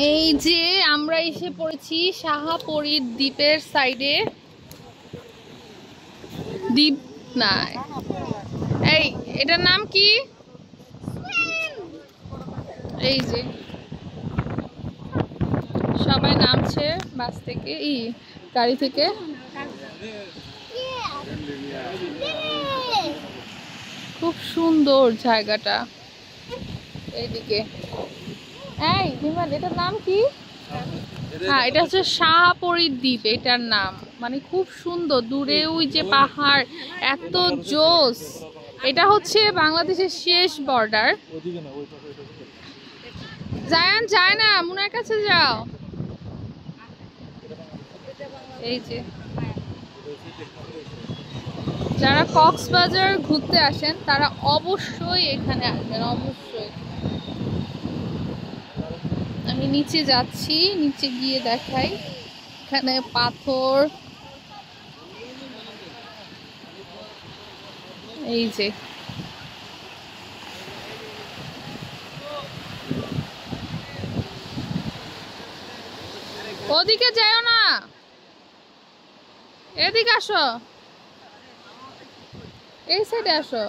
এই যে আমরা এসে পড়েছি শাহাপরীর দ্বীপের সাইডে। দ্বীপ না, এই এটার নাম কি? এই যে সবাই নামছে বাস থেকে, গাড়ি থেকে। খুব সুন্দর জায়গাটা এইদিকে। এই হিমাল, এটার নাম কি? হ্যাঁ, এটা হচ্ছে শাহাপরীর দ্বীপ এটার নাম। মানে খুব সুন্দর, দূরে ওই যে পাহাড়, এত জোস। এটা হচ্ছে বাংলাদেশের শেষ বর্ডার। জায়ান যায় না, মুনার কাছে যাও। এই যে যারা কক্সবাজার ঘুরতে আসেন তারা অবশ্যই এখানে আসবেন, অবশ্যই। আমি নিচে যাচ্ছি, নিচে গিয়ে দেখাই। এখানে পাথর, এই যে ওদিকে যাও না, এদিকে আসো, এই সাইডে আসো।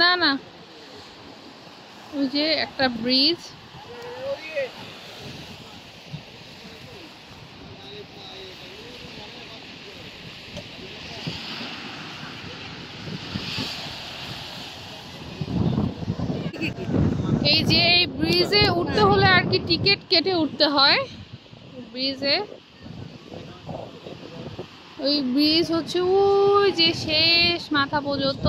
না না, ওই যে একটা ব্রিজ। এই যে এই ব্রিজে উঠতে হলে আর কি টিকিট কেটে উঠতে হয় ব্রিজে। ওই ব্রিজ হচ্ছে ওই যে শেষ মাথা পর্যন্ত।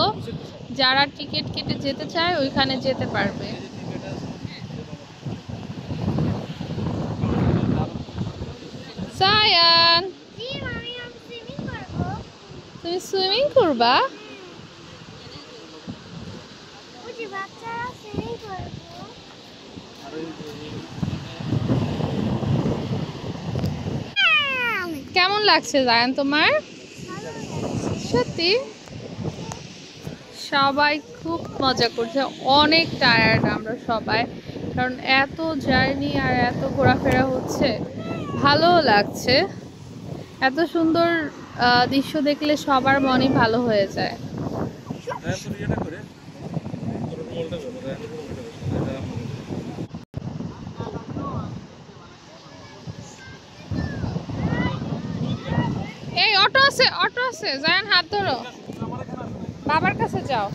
যারা টিকিট কেটে যেতে চায় ওইখানে যেতে পারবে। সায়ান, তুমি সুইমিং করবা? কেমন লাগছে জায়ান তোমার? সত্যি সবাই খুব মজা করছে, অনেক টায়ার্ড আমরা সবাই, কারণ এত জার্নি আর এত ঘোরাফেরা হচ্ছে। ভালো লাগছে, এত সুন্দর দৃশ্য দেখলে সবার মনই ভালো হয়ে যায়। এই অটো আছে, অটো আছে, জায়ান হাত ধরো, বাবার কাছে যাও।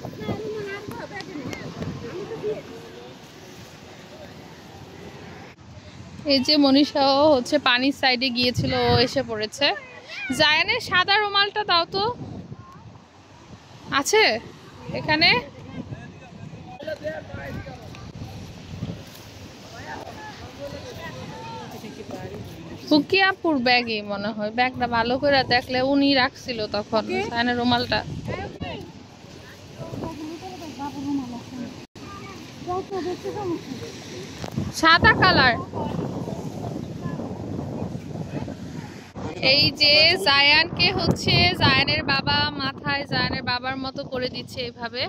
এই যে মনীষাও হচ্ছে পানির সাইডে গিয়েছিল, ও এসে পড়েছে। জায়ানের সাদা রুমালটা দাও তো, আছে এখানে? হুকিয়াপুর ব্যাগই মনে হয়, ব্যাগটা ভালো করে দেখলে উনি রাখছিল তখন জায়ানের রুমালটা। সাদা কালার। এই যে জায়ানকে হচ্ছে জায়ানের বাবা মাথায় জায়ানের বাবার মতো করে দিচ্ছে এইভাবে।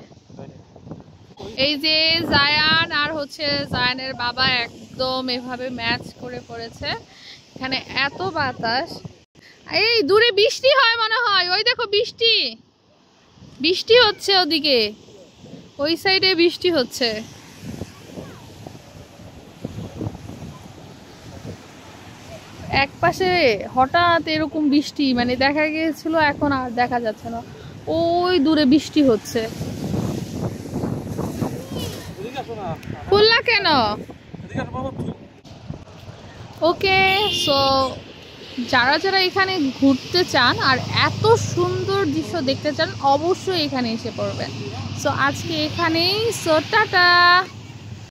এই যে জায়ান আর হচ্ছে জায়ানের বাবা একদম এভাবে ম্যাচ করে পড়েছে। এখানে এত বাতাস, এই দূরে বৃষ্টি হয় মনে হয়, ওই দেখো বৃষ্টি, বৃষ্টি হচ্ছে ওদিকে, ওই সাইডে বৃষ্টি হচ্ছে। এক পাশে হঠাৎ এরকম বৃষ্টি মানে দেখা গিয়েছিল, এখন আর দেখা যাচ্ছে না, ওই দূরে বৃষ্টি হচ্ছে। খুলনা কেন? ওকে, সো যারা যারা এখানে ঘুরতে চান আর এত সুন্দর দৃশ্য দেখতে চান অবশ্যই এখানে এসে পড়বেন। সো আজকে এখানেই, সো টাটা।